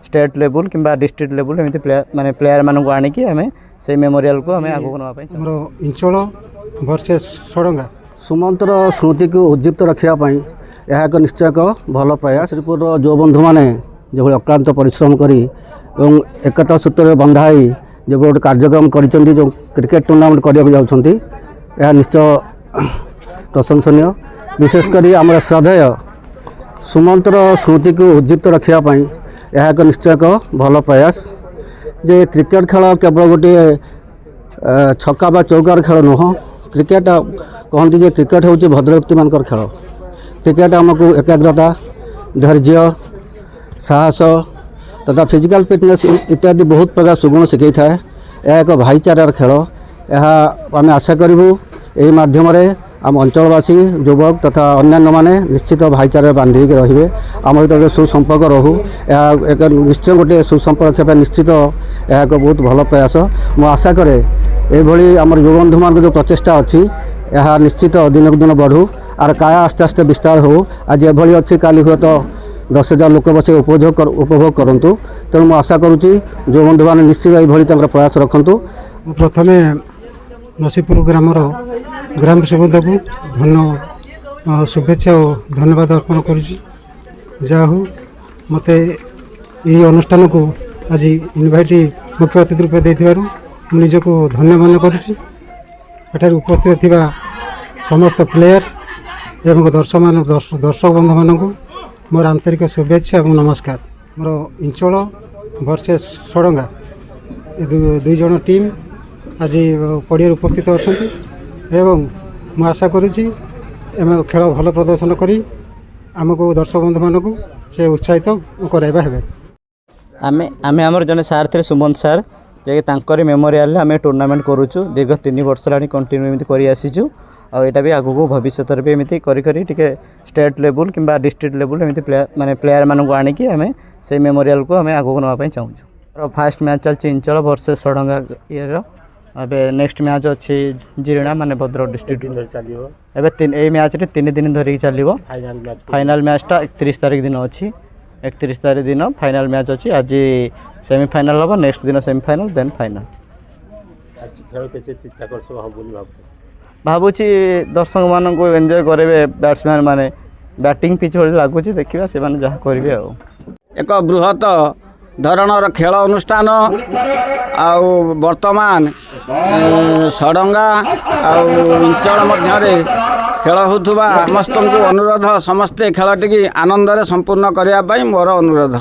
State level कि district level एमती माने प्लेयर मानक आनिकी आम से मेमोरियल को आम आगू ना इंचल वर्सेस सड़ंगा सुमंतर स्मृति को उज्जीवित रखापी यह एक निश्चय एक भल प्रयास श्रीपुर जो बंधु मैंने जो अक्लांत परिश्रम करी एवं एकता सूत्र बंधाई जो गोटे कार्यक्रम कर क्रिकेट टूर्नामेंट करने जाऊँगी यह निश्चय प्रशंसनीय विशेषकर आम श्रद्धेय सुमंतर स्मृति को उज्जीवित रखापी यह एक निश्चय एक भल प्रयास जे क्रिकेट खेल केवल गोटे छक्का बा चौकार खेल नुह क्रिकेट कहती जे क्रिकेट हूँ भद्रव्यक्ति मान खेल क्रिकेट आमको एकाग्रता धैर्य साहस तथा फिजिकल फिटनेस इत्यादि बहुत प्रकार सुगुण शिखई थाए यह एक भाईचारार खेल यह आम आशा करूँ यही मध्यम आम अंचलवासी युवक तथा अन्यान्य माने निश्चित भाईचारे बांधिक रे आम भर सुसंपर्क रहू यह एक निश्चय गोटे सुसंपर्क निश्चित यह एक बहुत भल प्रयास मु आशा करे ये आम युव बंधु मान जो प्रचेषा अच्छी यह निश्चित दिनक दिन बढ़ू आर काया आस्ते आस्ते विस्तार हो आज एभली अच्छी काली हुए तो 10,000 लोक बस उपभोग करूँ तेणु मुझे आशा करुँची जो बंधु मैंने निश्चित ये प्रयास रखु प्रथम नसीपुर ग्रामर ग्राम सेवक को धन्य शुभेच्छा और धन्यवाद अर्पण करूँ मत यही अनुष्ठान को आज इनभाइट मुख्य अतिथि रूप दे निजक धन्य मन करुँच उपस्थित थिबा समस्त प्लेयर एवं दर्शक बंधु मानक मोर आंतरिक शुभेच्छा और नमस्कार। मोर इंचल वर्सेस सड़ंगा दुई जन टीम आज पड़िया उपस्थित अच्छा एवं मु आशा करुँची खेल भल प्रदर्शन करी आमको दर्शक बंधु मानक से उत्साहित कराइबा हेबे। आमे आमर जने सार थे सुमंत सार जे मेमोरियल आम टूर्नामेंट करुचु दीर्घ 3 वर्ष ला कंटिन्यू एमती कर आसीचु आ एटा भी आगू भविष्य भी एमती करी स्टेट लेवल कि डिस्ट्रिक्ट लेवल एमती माने प्लेयर मानक आनिकी आम से मेमोरियल को आम आगू ना चाहूँ। फास्ट मैच चलती इंचल वर्सेस सड़ंगा ये नेक्स्ट मैच अच्छी जिरणा माने भद्रक डिस्ट्रिक्ट चलो मैच 3 दिन धरिकी चलो फाइनाल मैचटा 31 तारिख दिन अच्छी 31 तारिख दिन फाइनाल मैच अच्छी आज सेमीफाइनाल हम नेक्स्ट दिन सेमीफाइनाल देन फाइनाल भावुँ दर्शक मान को एंजॉय करेंगे बैट्समैन माने बैटिंग पिच भाई लगुच देखा से जहाँ करेंगे एक बृहत धरणर खेल अनुष्ठान वर्तमान सड़ंगा इंचल मध्य खेल होता समस्त को अनुरोध समस्ते खेलटी आनंद संपूर्ण करने मोर अनुरोध।